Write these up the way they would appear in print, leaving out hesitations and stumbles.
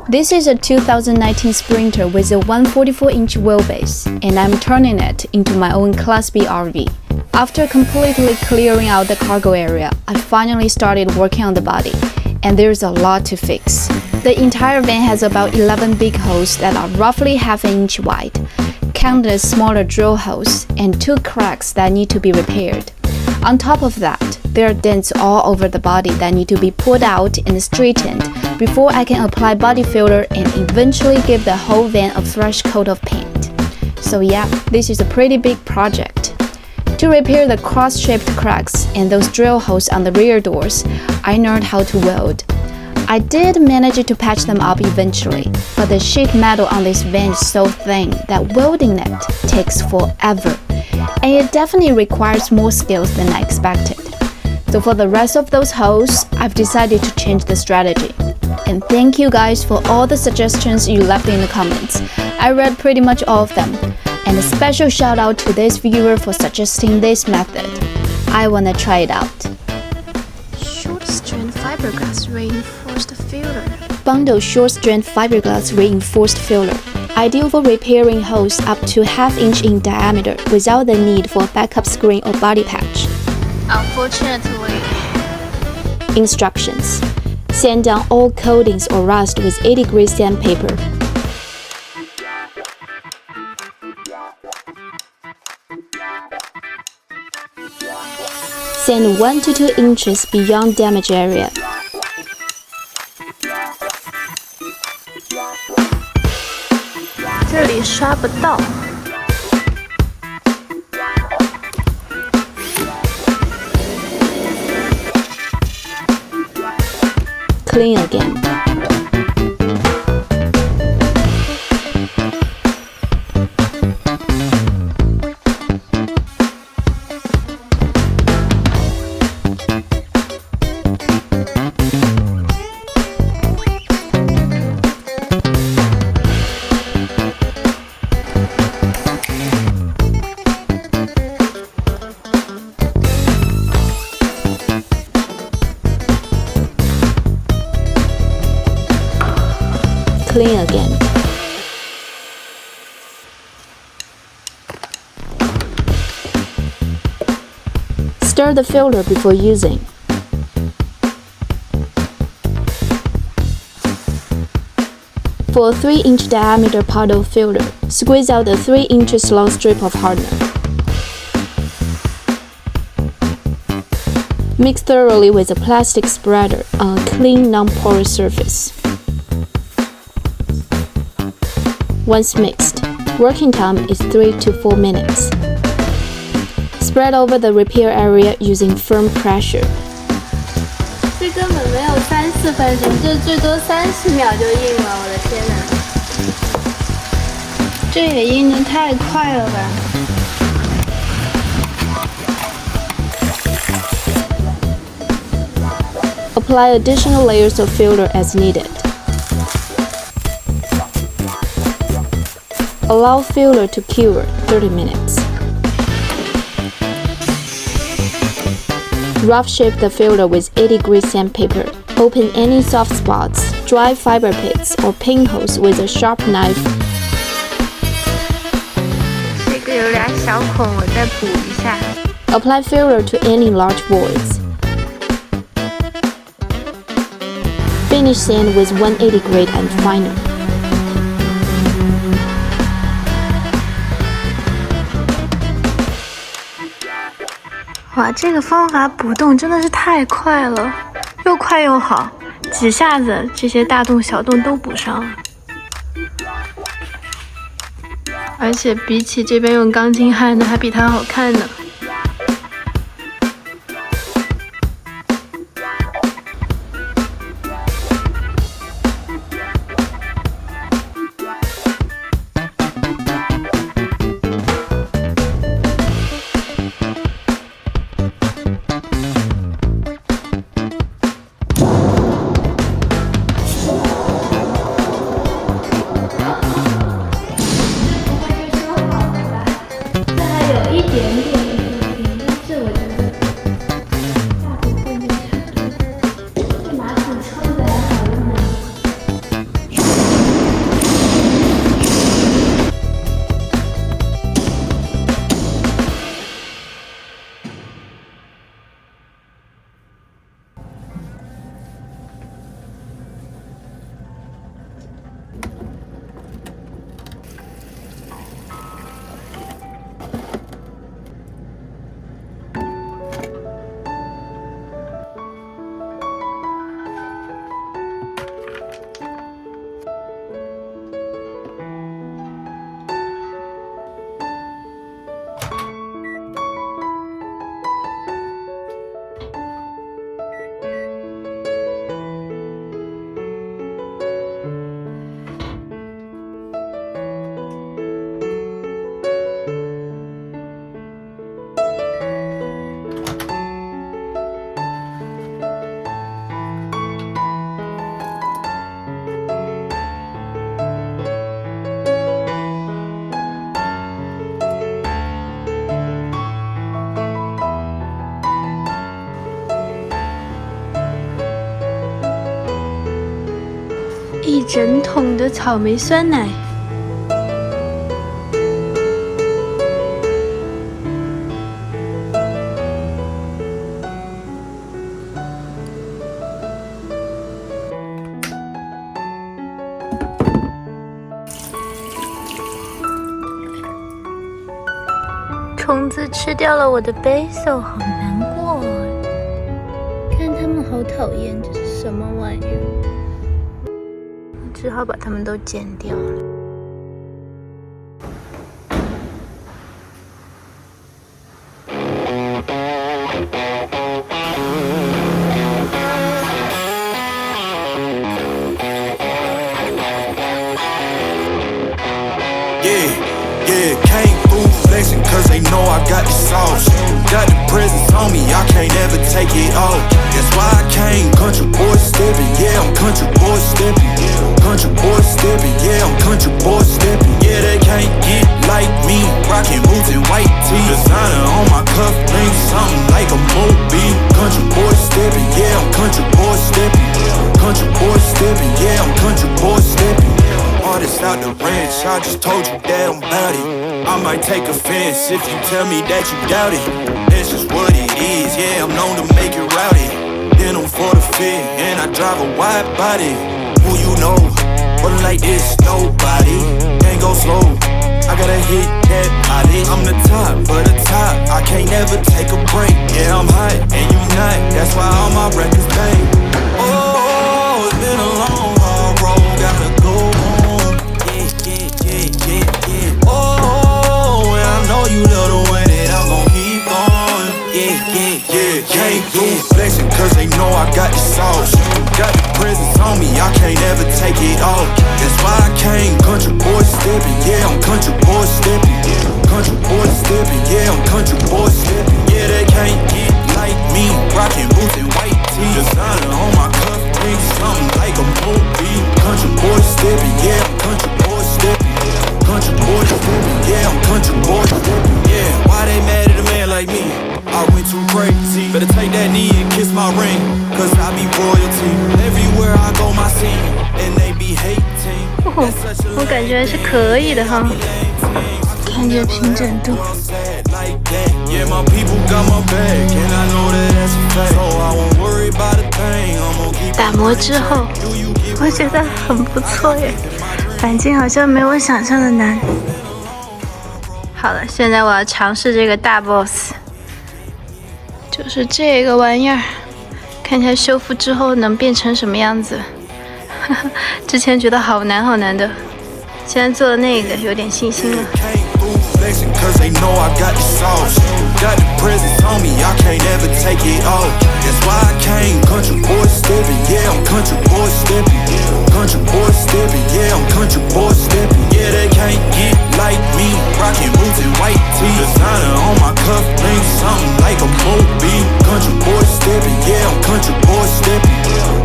This is a 2019 Sprinter with a 144-inch wheelbase, and I'm turning it into my own Class B RV. After completely clearing out the cargo area, I finally started working on the body, and there's a lot to fix. The entire van has about 11 big holes that are roughly half an inch wide, countless smaller drill holes, and 2 cracks that need to be repaired. On top of that, there are dents all over the body that need to be pulled out and straightened before I can apply body filler and eventually give the whole van a fresh coat of paint. So yeah, this is a pretty big project. To repair the cross-shaped cracks and those drill holes on the rear doors, I learned how to weld. I did manage to patch them up eventually, but the sheet metal on this van is so thin that welding it takes forever, and it definitely requires more skills than I expected. So for the rest of those holes, I've decided to change the strategy. And thank you guys for all the suggestions you left in the comments. I read pretty much all of them. And a special shout out to this viewer for suggesting this method. I wanna try it out. Short strand fiberglass reinforced filler. Bundle short strand fiberglass reinforced filler. Ideal for repairing holes up to ½ inch in diameter without the need for a backup screen or body patch. Unfortunately. Instructions. Sand down all coatings or rust with 80-degree sandpaper. Sand 1 to 2 inches beyond damage area.这里刷不到。Clean again. Clean again. Stir the filler before using. For a 3-inch diameter puddle filler, squeeze out a 3 inches long strip of hardener. Mix thoroughly with a plastic spreader on a clean, non-porous surface. Once mixed, working time is 3 to 4 minutes. Spread over the repair area using firm pressure. 这根本没有3-4分钟，就最多30秒就硬了，我的天哪！这也硬得太快了吧！ Apply additional layers of filler as needed. Allow filler to cure 30 minutes. Rough shape the filler with 80-degree sandpaper. Open any soft spots, dry fiber pits, or pinholes with a sharp knife. 这个有俩小孔，我再补一下。 Apply filler to any large voids. Finish sand with 180 grade and finer. 哇，这个方法补洞真的是太快了，又快又好，几下子这些大洞小洞都补上了。而且比起这边用钢筋焊的，还比它好看呢。有一点点一整桶的草莓酸奶。虫子吃掉了我的basil，好难过。看它们好讨厌，这是什么玩意儿？我只好把它们都剪掉了。Cause they know I got the sauce. Got the presents on me, I can't ever take it off. That's why I came, country boy steppin'. Yeah, I'm country boy steppin'. Country boy steppin'. Yeah, I'm country boy steppin'. Yeah, they can't get like me. Rockin' boots and white tee. Designer on my cuff link, something like a movie. Country boy steppin'. Yeah, I'm country boy steppin'. Country boy steppin'. Yeah, I'm country boy steppin'. Artist out the ranch, I just told you that I'm bout it. I might take offense if you tell me that you doubt it. That's just what it is, yeah, I'm known to make it rowdy. Then I'm for the fit, and I drive a wide body. Who you know, but like this, nobody. Can't go slow, I gotta hit that body. I'm the top, for the top, I can't never take a break. Yeah, I'm hot, and you not, that's why all my records bang. Oh, it's been a long, hard road, gotta go home. Yeah. Oh, and I know you love the way that I'm gon' keep going. Yeah. Can't do flexing cause they know I got the sauce. Got the presents on me, I can't ever take it off. That's why I came, country boy steppin'. Yeah, I'm country boy steppin'. Country boy steppin'. Yeah, I'm country boy steppin'. Yeah, they can't get like me. Rockin' boots and white tee. Designer on my cuff ring, something like a movie. Country boy steppin'. Yeah, I'm country boy steppin'. Country boy steppin'. Yeah, I'm country boy steppin'. Yeah, why they mad at a man like me? I went too crazy. Better take that knee and kiss my ring, cause I be royalty. Everywhere I go my scene, and they be hating. 我感觉还是可以的哈，看这平整度。Yeah, my people got my back, and I know that that's a fact. So I won't worry about a thing. I'm gonna keep 打磨之后，我觉得很不错耶，钣金好像没我想象的难。好了，现在我要尝试这个大 boss， 就是这个玩意儿，看看修复之后能变成什么样子。之前觉得好难好难的，现在做的那个有点信心了。Cause they know I got the sauce. Got the presents on me, I can't ever take it off. That's why I came, country boy steppin'. Yeah, I'm country boy steppin'. Country boy steppin'. Yeah, I'm country boy steppin'. Yeah, they can't get like me. Rockin' boots and white tee. Designer on my cuff link, something like a movie. Country boy steppin'. Yeah, I'm country boy steppin'.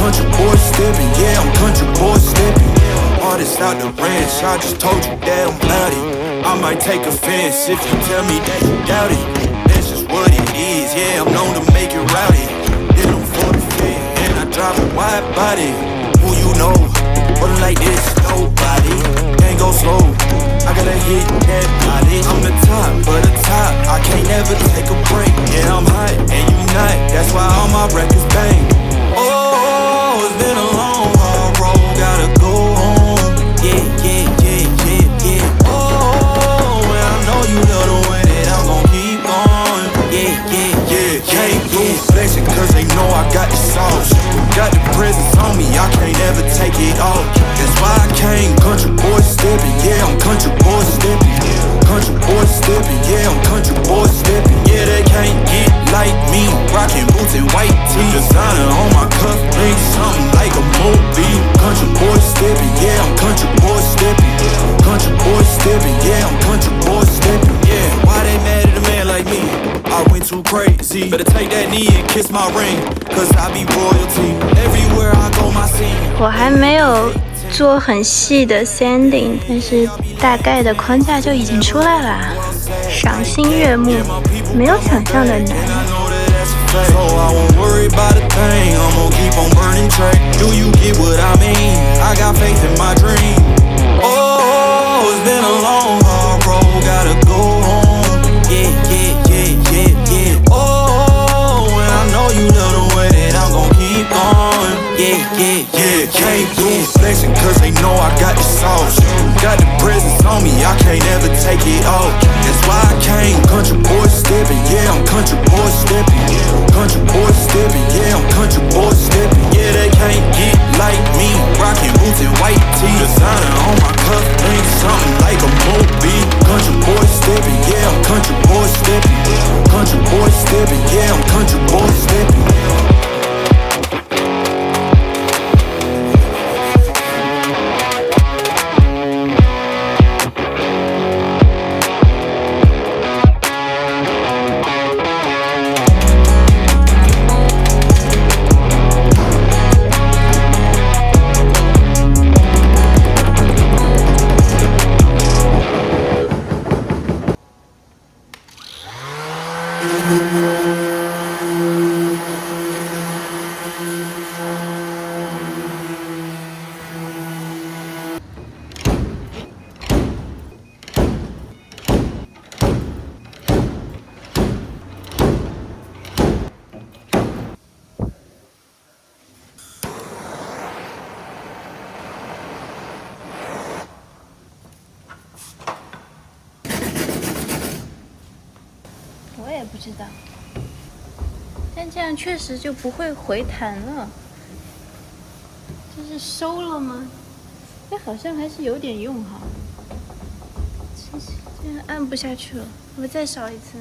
Country boy steppin'. Yeah, I'm country boy steppin'. Artist out the ranch, I just told you that I'm bout it. I might take offense if you tell me that you doubt it. That's just what it is, yeah, I'm known to make it rowdy. Then I'm for the fit, and I drive a wide body. Who you know, but like this, nobody. Can't go slow, I gotta hit that body. I'm the top, for the top, I can't never take a break. Yeah, I'm hot, and you not, that's why all my records bang. Oh, it's been a long, hard road, gotta go home. Yeah. You know the way that I'm gon' keep going. Yeah. Can't lose flexing cause they know I got the sauce. Got the presents on me, I can't ever take it off. That's why I came, country boy steppin'. Yeah, I'm country boy steppin'. Country boy steppin'. Yeah, I'm country boy steppin'. Yeah, they can't get like me. Rockin' boots and white tee. Designer on my cuff link, something like a movie. Country boy steppin'. Yeah, I'm country boy steppin'. Country boy steppin'. Yeah, I'm country boy steppin'. Yeah, why they mad at a man like me? I went too crazy. Better take that knee and kiss my ring, cause I be royalty. Everywhere I go my scene. 我还没有做很细的 sanding， 但是大概的框架就已经出来了，赏心悦目，没有想象的难。So I won't worry about a thing, I'm gonna keep on burning track. Do you get what I mean? I got faith take it all. That's why I came country boy stepping, yeah, I'm country boy stepping. Country boy stepping, yeah, I'm country boy stepping. Yeah, they can't get like me, rocking boots and white tee. Designer on my cuff, ain't something like a movie. Country boy stepping, yeah, I'm country boy stepping. Country boy stepping, yeah, I'm country boy stepping.我也不知道，但这样确实就不会回弹了。这是收了吗？哎，好像还是有点用哈。这样按不下去了，我再烧一次。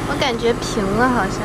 我感觉平了，好像。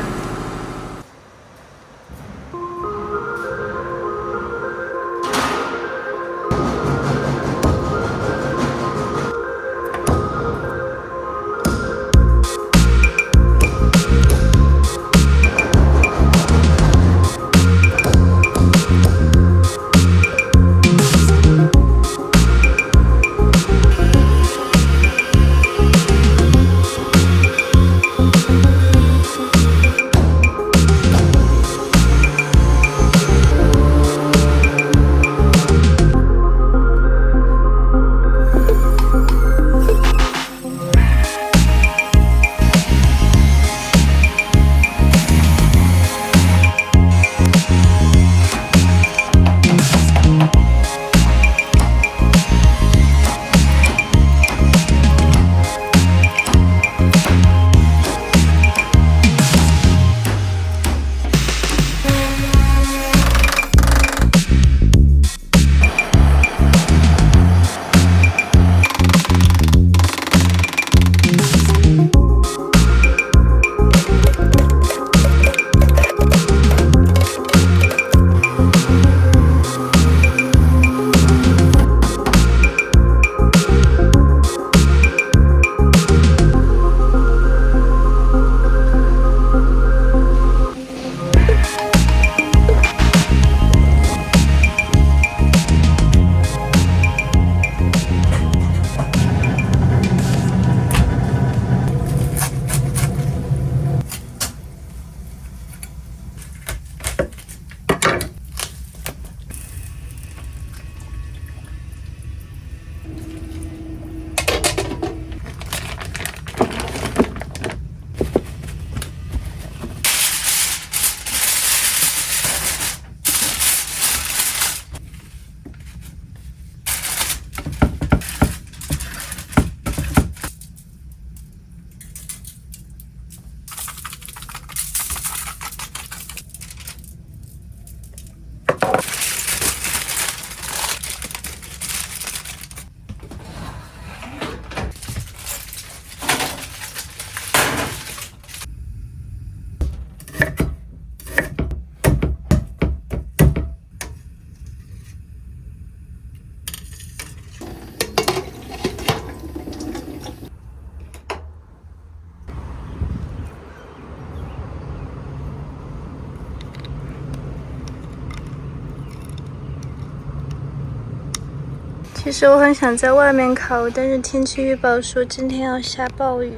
其实我很想在外面烤，但是天气预报说今天要下暴雨，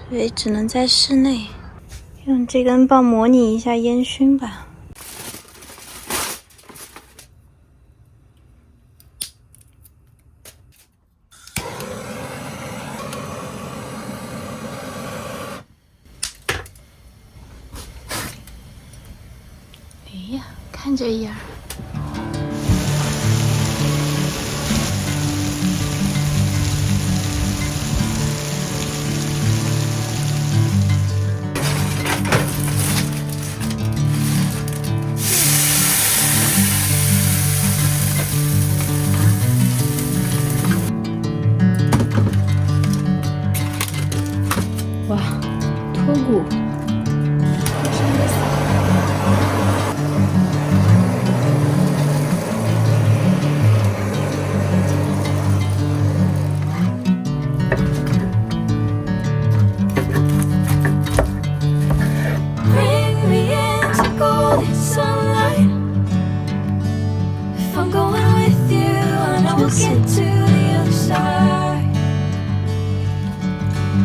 所以只能在室内用这根棒模拟一下烟熏吧。看这一眼。哇，脱骨。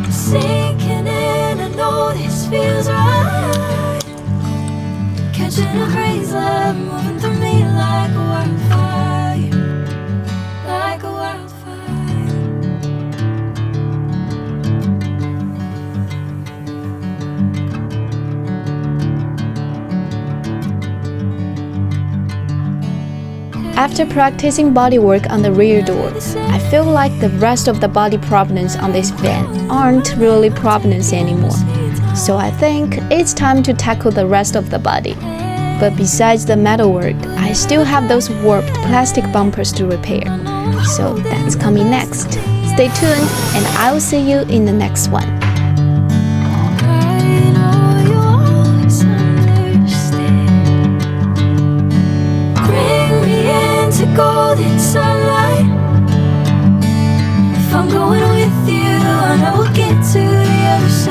Sinking in, I know this feels right. Catching a breeze, love moving through me like a wildfire, like a wildfire. After practicing bodywork on the rear door, I feel like the rest of the body problems on this van aren't really problems anymore. So I think it's time to tackle the rest of the body. But besides the metalwork, I still have those warped plastic bumpers to repair. So that's coming next. Stay tuned and I'll see you in the next one. Golden sunlight. If I'm going with you, I know we'll get to the other side.